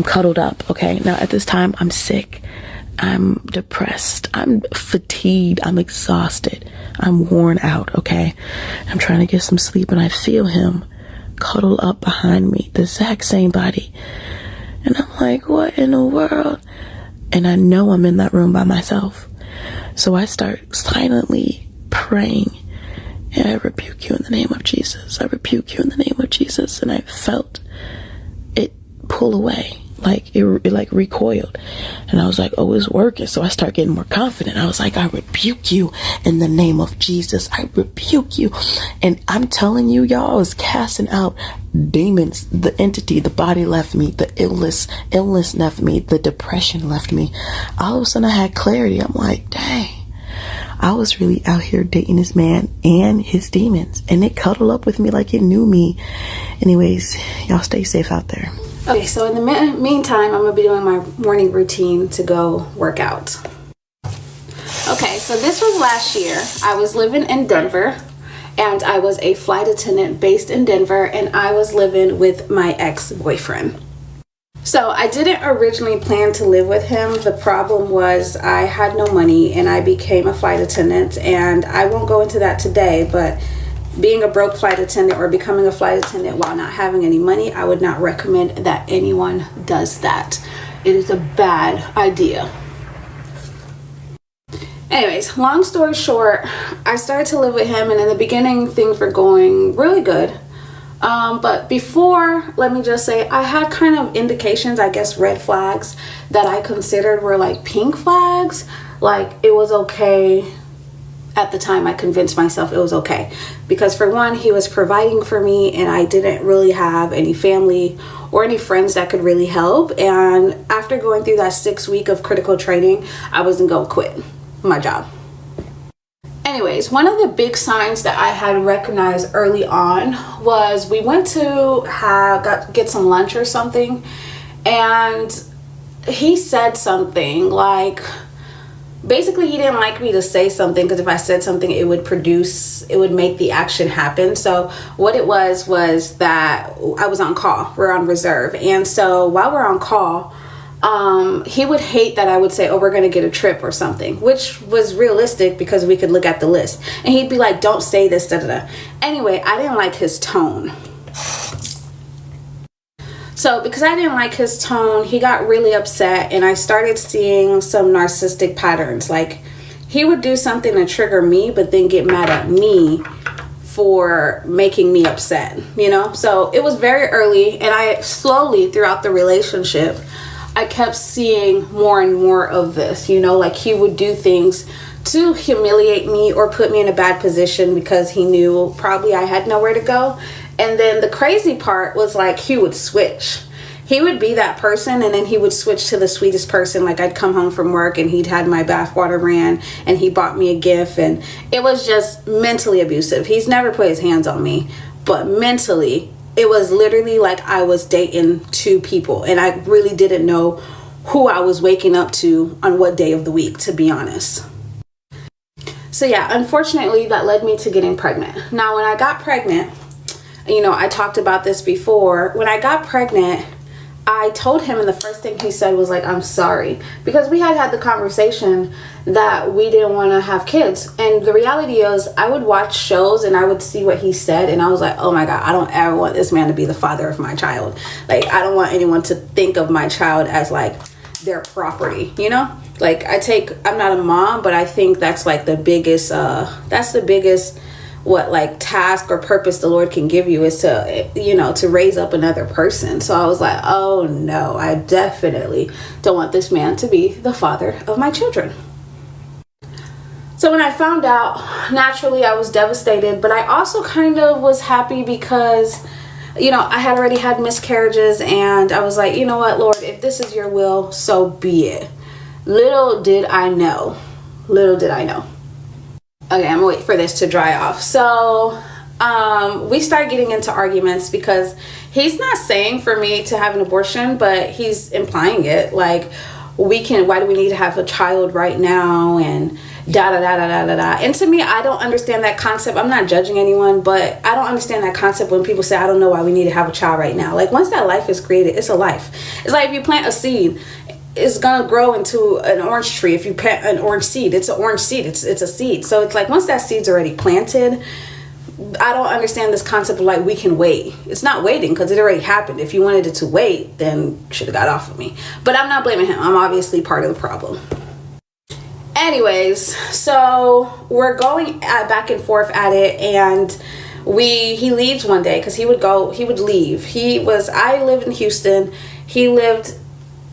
cuddled up, okay? Now, at this time, I'm sick. I'm depressed. I'm fatigued. I'm exhausted. I'm worn out, okay? I'm trying to get some sleep, and I feel him cuddle up behind me, the exact same body. And I'm like, what in the world? And I know I'm in that room by myself. So I start silently praying. And I rebuke you in the name of Jesus. I rebuke you in the name of Jesus. And I felt it pull away, like it recoiled. And I was like, oh, it's working. So I start getting more confident. I was like, I rebuke you in the name of Jesus. I rebuke you. And I'm telling you, y'all, I was casting out demons. The entity, the body left me. The illness left me. The depression left me. All of a sudden I had clarity. I'm like, dang. I was really out here dating this man and his demons, and it cuddled up with me like it knew me. Anyways, y'all stay safe out there. Okay, so in the meantime, I'm gonna be doing my morning routine to go work out. Okay, so this was last year. I was living in Denver, and I was a flight attendant based in Denver, and I was living with my ex-boyfriend. So I didn't originally plan to live with him. The problem was I had no money, and I became a flight attendant, and I won't go into that today, but being a broke flight attendant or becoming a flight attendant while not having any money, I would not recommend that anyone does that. It is a bad idea. Anyways, long story short, I started to live with him, and in the beginning things were going really good. But before, let me just say, I had kind of indications, I guess red flags, that I considered were like pink flags. Like it was okay. At the time, I convinced myself it was okay. Because for one, he was providing for me, and I didn't really have any family or any friends that could really help. And after going through that 6 week of critical training, I wasn't going to quit my job. anyways, one of the big signs that I had recognized early on was we went to get some lunch or something, and he said something like, basically he didn't like me to say something because if I said something it would make the action happen. So what it was that I was on call, we're on reserve, and so while we're on call, he would hate that I would say, oh, we're gonna get a trip or something, which was realistic because we could look at the list, and he'd be like, don't say this, da da da. Anyway, I didn't like his tone. So because I didn't like his tone, he got really upset, and I started seeing some narcissistic patterns. Like, he would do something to trigger me but then get mad at me for making me upset, you know? So it was very early, and I slowly throughout the relationship I kept seeing more and more of this, you know, like he would do things to humiliate me or put me in a bad position because he knew probably I had nowhere to go. And then the crazy part was like he would switch. He would be that person and then he would switch to the sweetest person. Like I'd come home from work and he'd had my bathwater ran and he bought me a gift, and it was just mentally abusive. He's never put his hands on me, but mentally it was literally like I was dating two people and I really didn't know who I was waking up to on what day of the week, to be honest. So yeah, unfortunately that led me to getting pregnant. Now when I got pregnant, you know, I talked about this before. When I got pregnant, I told him, and the first thing he said was like, I'm sorry, because we had the conversation that we didn't want to have kids. And the reality is I would watch shows and I would see what he said, and I was like, oh my God, I don't ever want this man to be the father of my child. Like, I don't want anyone to think of my child as like their property, you know? Like I'm not a mom, but I think that's like the biggest task or purpose the Lord can give you is to, you know, to raise up another person. So I was like, oh no, I definitely don't want this man to be the father of my children. So when I found out, naturally I was devastated, but I also kind of was happy because, you know, I had already had miscarriages, and I was like, you know what, Lord, if this is your will, so be it. Little did I know. Okay, I'm gonna wait for this to dry off. So we start getting into arguments because he's not saying for me to have an abortion, but he's implying it. Like, why do we need to have a child right now? And da da da da da da da. And to me, I don't understand that concept. I'm not judging anyone, but I don't understand that concept when people say, I don't know why we need to have a child right now. Like, once that life is created, it's a life. It's like if you plant a seed, it's gonna grow into an orange tree. If you plant an orange seed, it's an orange seed. It's a seed. So it's like once that seed's already planted, I don't understand this concept of like we can wait. It's not waiting because it already happened. If you wanted it to wait, then should have got off of me. But I'm not blaming him. I'm obviously part of the problem. Anyways, so we're going back and forth at it, and he leaves one day because he would leave. I lived in Houston. He lived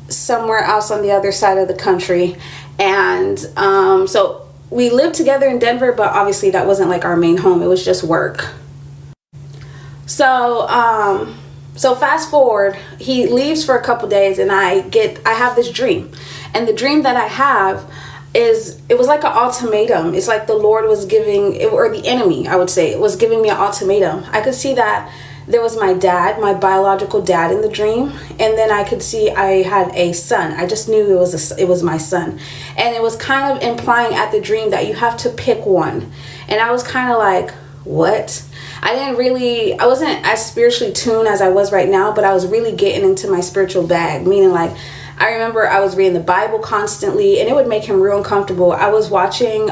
somewhere else on the other side of the country, and so we lived together in Denver, but obviously that wasn't like our main home. It was just work. So fast forward, he leaves for a couple days, and I have this dream, and the dream that I have it was like an ultimatum. It's like the Lord was giving, or the enemy, I would say, it was giving me an ultimatum. I could see that there was my dad, my biological dad in the dream. And then I could see I had a son. I just knew it was my son. And it was kind of implying at the dream that you have to pick one. And I was kind of like, what? I wasn't as spiritually tuned as I was right now, but I was really getting into my spiritual bag. Meaning, like, I remember I was reading the Bible constantly, and it would make him real uncomfortable. I was watching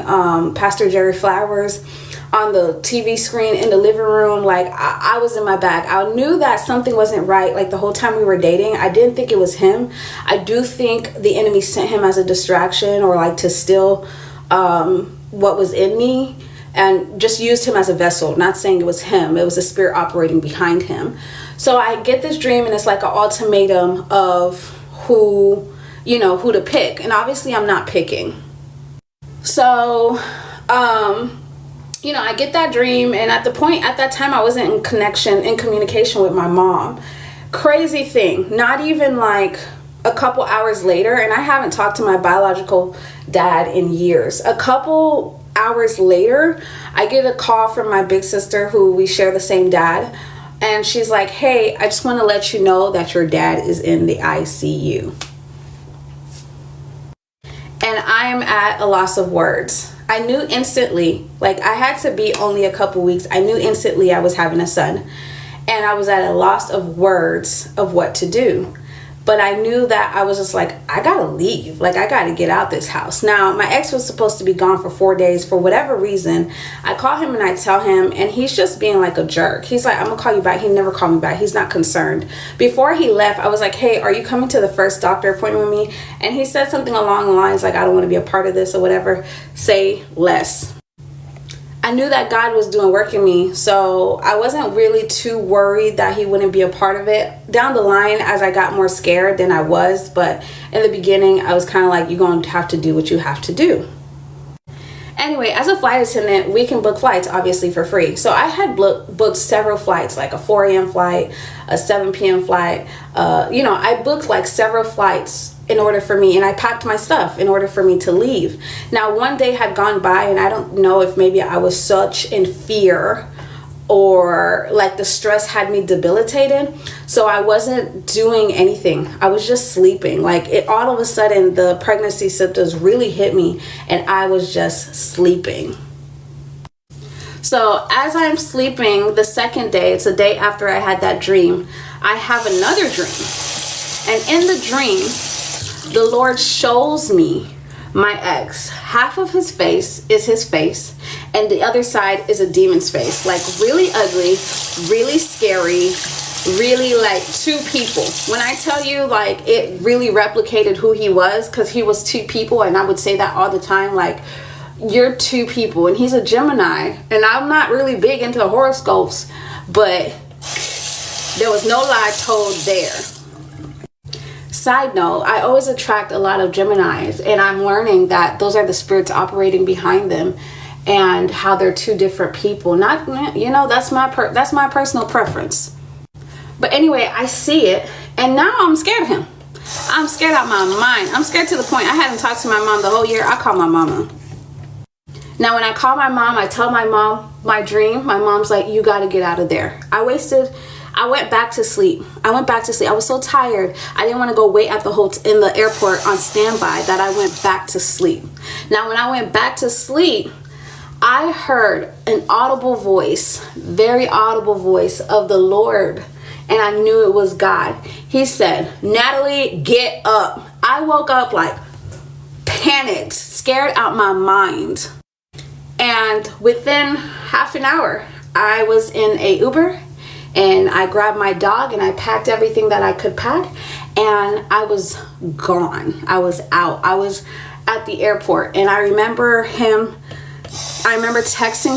Pastor Jerry Flowers on the TV screen in the living room. Like, I was in my bag. I knew that something wasn't right. Like, the whole time we were dating, I didn't think it was him. I do think the enemy sent him as a distraction, or like to steal what was in me, and just used him as a vessel. Not saying it was him. It was a spirit operating behind him. So I get this dream, and it's like an ultimatum of who to pick. And obviously I'm not picking. So I get that dream, and at that time I wasn't in communication with my mom. Crazy thing, not even like a couple hours later, and I haven't talked to my biological dad in years. A couple hours later, I get a call from my big sister, who we share the same dad. And she's like, hey, I just want to let you know that your dad is in the ICU. And I am at a loss of words. I knew instantly, like I had to be only a couple weeks. I knew instantly I was having a son. And I was at a loss of words of what to do. But I knew that I was just like, I gotta leave. Like, I gotta get out this house. Now, my ex was supposed to be gone for 4 days for whatever reason. I call him and I tell him, and he's just being like a jerk. He's like, I'm gonna call you back. He never called me back. He's not concerned. Before he left, I was like, hey, are you coming to the first doctor appointment with me? And he said something along the lines like, I don't want to be a part of this or whatever. Say less. I knew that God was doing work in me, so I wasn't really too worried that he wouldn't be a part of it. Down the line, as I got more scared than I was, but in the beginning, I was kind of like, you're going to have to do what you have to do. Anyway, as a flight attendant, we can book flights, obviously, for free. So I had booked several flights, like a 4 a.m. flight, a 7 p.m. flight. I booked like several flights in order for me, and I packed my stuff in order for me to leave. Now, one day had gone by, and I don't know if maybe I was such in fear or like the stress had me debilitated, so I wasn't doing anything. I was just sleeping. Like, it all of a sudden the pregnancy symptoms really hit me, and I was just sleeping. So as I'm sleeping the second day, it's a day after I had that dream, I have another dream. And in the dream, the Lord shows me my ex. Half of his face is his face, and the other side is a demon's face. Like, really ugly, really scary, really like two people. When I tell you, like, it really replicated who he was, because he was two people, and I would say that all the time, like, you're two people. And he's a Gemini, and I'm not really big into horoscopes, but there was no lie told there. Side note, I always attract a lot of Geminis, and I'm learning that those are the spirits operating behind them, and how they're two different people. Not, that's my personal preference. But anyway, I see it, and now I'm scared of him. I'm scared out my mind. I'm scared to the point I hadn't talked to my mom the whole year. I called my mama. Now, when I call my mom, I tell my mom my dream. My mom's like, you got to get out of there. I went back to sleep. I was so tired. I didn't want to go wait at in the airport on standby that I went back to sleep. Now, when I went back to sleep, I heard an audible voice, very audible voice of the Lord. And I knew it was God. He said, Natalie, get up. I woke up like panicked, scared out my mind. And within half an hour, I was in a Uber, and I grabbed my dog and I packed everything that I could pack, and I was gone. I was out. I was at the airport, and I remember texting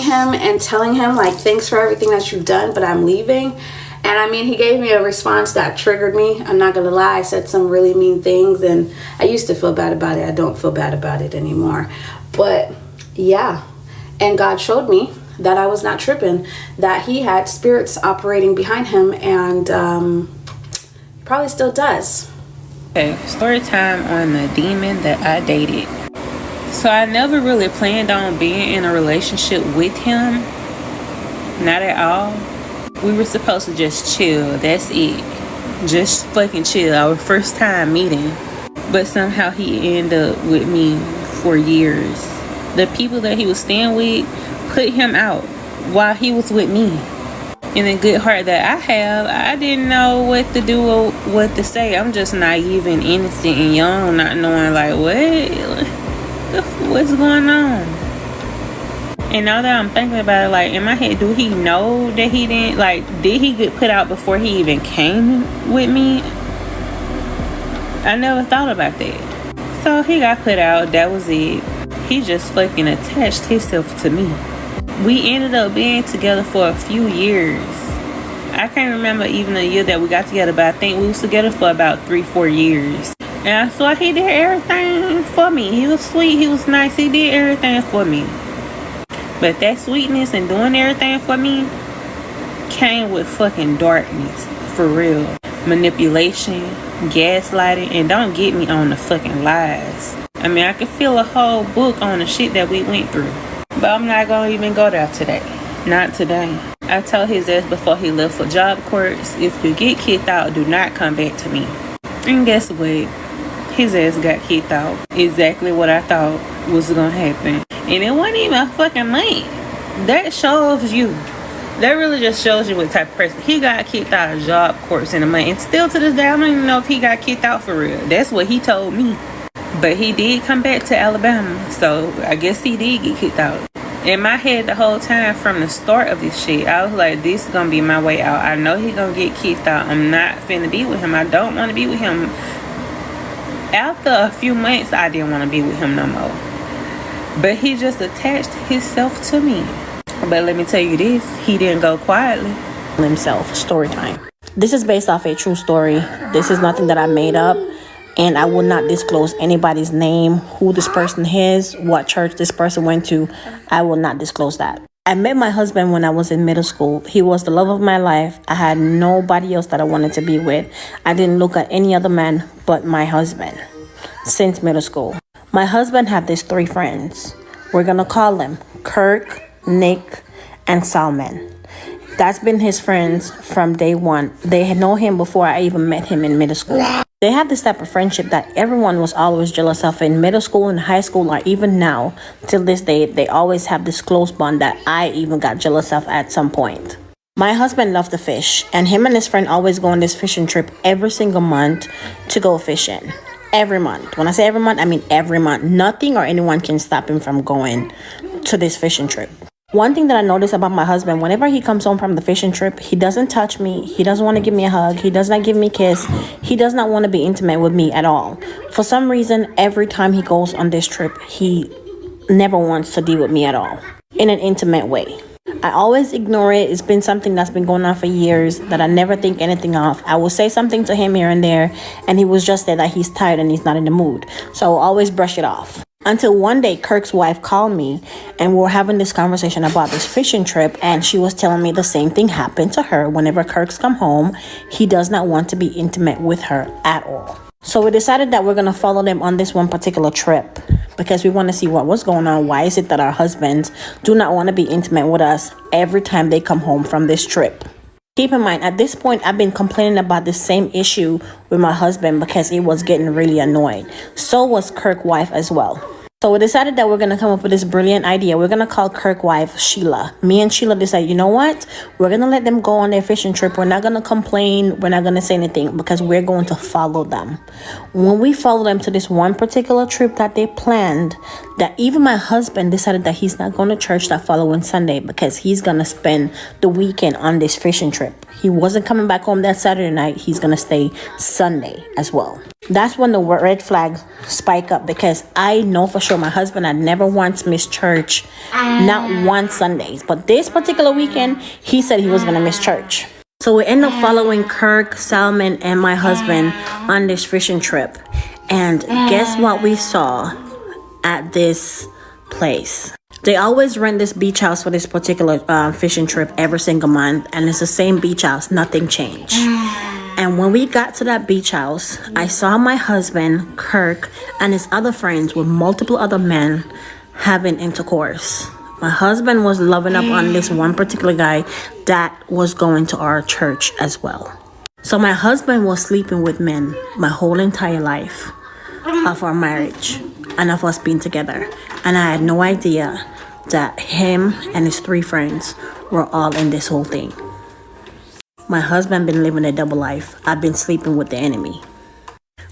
him and telling him, like, thanks for everything that you've done, but I'm leaving. And I mean, he gave me a response that triggered me. I'm not gonna lie, I said some really mean things, and I used to feel bad about it. I don't feel bad about it anymore. But yeah, and God showed me that I was not tripping, that he had spirits operating behind him, and probably still does. Okay, story time on the demon that I dated. So I never really planned on being in a relationship with him. Not at all. We were supposed to just chill. That's it. Just fucking chill. Our first time meeting. But somehow he ended up with me for years. The people that he was staying with put him out while he was with me. In the good heart that I have, I didn't know what to do or what to say. I'm just naive and innocent and young, not knowing like what's going on. And now that I'm thinking about it, like, in my head, do he know that he didn't, like, did he get put out before he even came with me? I never thought about that. So he got put out, that was it. He just fucking attached himself to me. We ended up being together for a few years. I can't remember even the year that we got together, but I think we was together for about 3-4 years. And I saw he did everything for me. He was sweet, he was nice, he did everything for me. But that sweetness and doing everything for me came with fucking darkness, for real. Manipulation, gaslighting, and don't get me on the fucking lies. I mean, I could feel a whole book on the shit that we went through. But I'm not gonna even go there today. Not today. I told his ass before he left for job courts, if you get kicked out, do not come back to me. And guess what? His ass got kicked out. Exactly what I thought was gonna happen. And it wasn't even a fucking month. That shows you. That really just shows you what type of person. He got kicked out of job courts in a month. And still to this day, I don't even know if he got kicked out for real. That's what he told me. But he did come back to Alabama. So I guess he did get kicked out. In my head the whole time from the start of this shit, I was like, this is gonna be my way out. I know he gonna get kicked out. I'm not finna be with him. I don't want to be with him. After a few months, I didn't want to be with him no more. But he just attached himself to me. But let me tell you this, he didn't go quietly. Himself, story time. This is based off a true story. This is nothing that I made up. And I will not disclose anybody's name, who this person is, what church this person went to. I will not disclose that. I met my husband when I was in middle school. He was the love of my life. I had nobody else that I wanted to be with. I didn't look at any other man but my husband since middle school. My husband had these 3 friends. We're going to call them Kirk, Nick, and Salman. That's been his friends from day one. They had known him before I even met him in middle school. They have this type of friendship that everyone was always jealous of in middle school and high school, or even now, till this day. They always have this close bond that I even got jealous of at some point. My husband loved to fish, and him and his friend always go on this fishing trip every single month to go fishing. Every month. When I say every month, I mean every month. Nothing or anyone can stop him from going to this fishing trip. One thing that I notice about my husband, whenever he comes home from the fishing trip, he doesn't touch me. He doesn't want to give me a hug. He does not give me a kiss. He does not want to be intimate with me at all. For some reason, every time he goes on this trip, he never wants to deal with me at all in an intimate way. I always ignore it. It's been something that's been going on for years that I never think anything of. I will say something to him here and there, and he was just say that he's tired and he's not in the mood. So I'll always brush it off. Until one day, Kirk's wife called me, and we were having this conversation about this fishing trip, and she was telling me the same thing happened to her. Whenever Kirk's come home, he does not want to be intimate with her at all. So we decided that we're going to follow them on this one particular trip because we want to see what was going on. Why is it that our husbands do not want to be intimate with us every time they come home from this trip? Keep in mind, at this point, I've been complaining about the same issue with my husband because he was getting really annoyed. So was Kirk's wife as well. So we decided that we're going to come up with this brilliant idea. We're going to call Kirk's wife Sheila. Me and Sheila decided, you know what? We're going to let them go on their fishing trip. We're not going to complain. We're not going to say anything because we're going to follow them. When we follow them to this one particular trip that they planned, that even my husband decided that he's not going to church that following Sunday because he's going to spend the weekend on this fishing trip. He wasn't coming back home that Saturday night. He's going to stay Sunday as well. That's when the red flag spike up because I know for sure my husband had never once missed church, not one Sundays. But this particular weekend, he said he was going to miss church. So we end up following Kirk, Salman, and my husband on this fishing trip. And guess what we saw at this place? They always rent this beach house for this particular fishing trip every single month. And it's the same beach house. Nothing changed. And when we got to that beach house, I saw my husband, Kirk, and his other friends with multiple other men having intercourse. My husband was loving up on this one particular guy that was going to our church as well. So my husband was sleeping with men my whole entire life of our marriage and of us being together. And I had no idea that him and his 3 friends were all in this whole thing. My husband been living a double life. I've been sleeping with the enemy.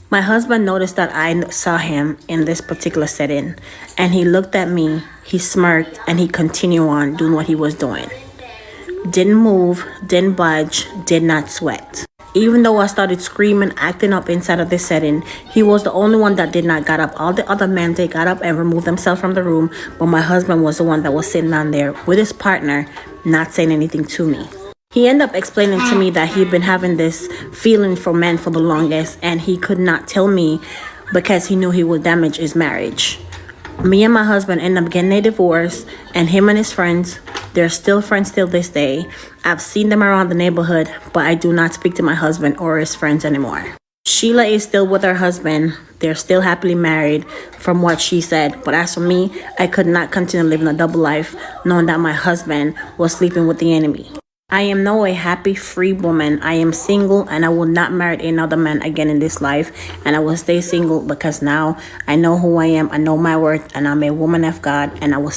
My husband noticed that I saw him in this particular setting, and he looked at me, he smirked, and he continued on doing what he was doing. Didn't move, didn't budge, did not sweat. Even though I started screaming, acting up inside of this setting, he was the only one that did not get up. All the other men, they got up and removed themselves from the room, but my husband was the one that was sitting down there with his partner, not saying anything to me. He ended up explaining to me that he'd been having this feeling for men for the longest, and he could not tell me because he knew he would damage his marriage. Me and my husband ended up getting a divorce, and him and his friends, they're still friends till this day. I've seen them around the neighborhood, but I do not speak to my husband or his friends anymore. Sheila is still with her husband. They're still happily married from what she said. But as for me, I could not continue living a double life knowing that my husband was sleeping with the enemy. I am now a happy, free woman. I am single and I will not marry another man again in this life. And I will stay single because now I know who I am, I know my worth, and I'm a woman of God, and I will stay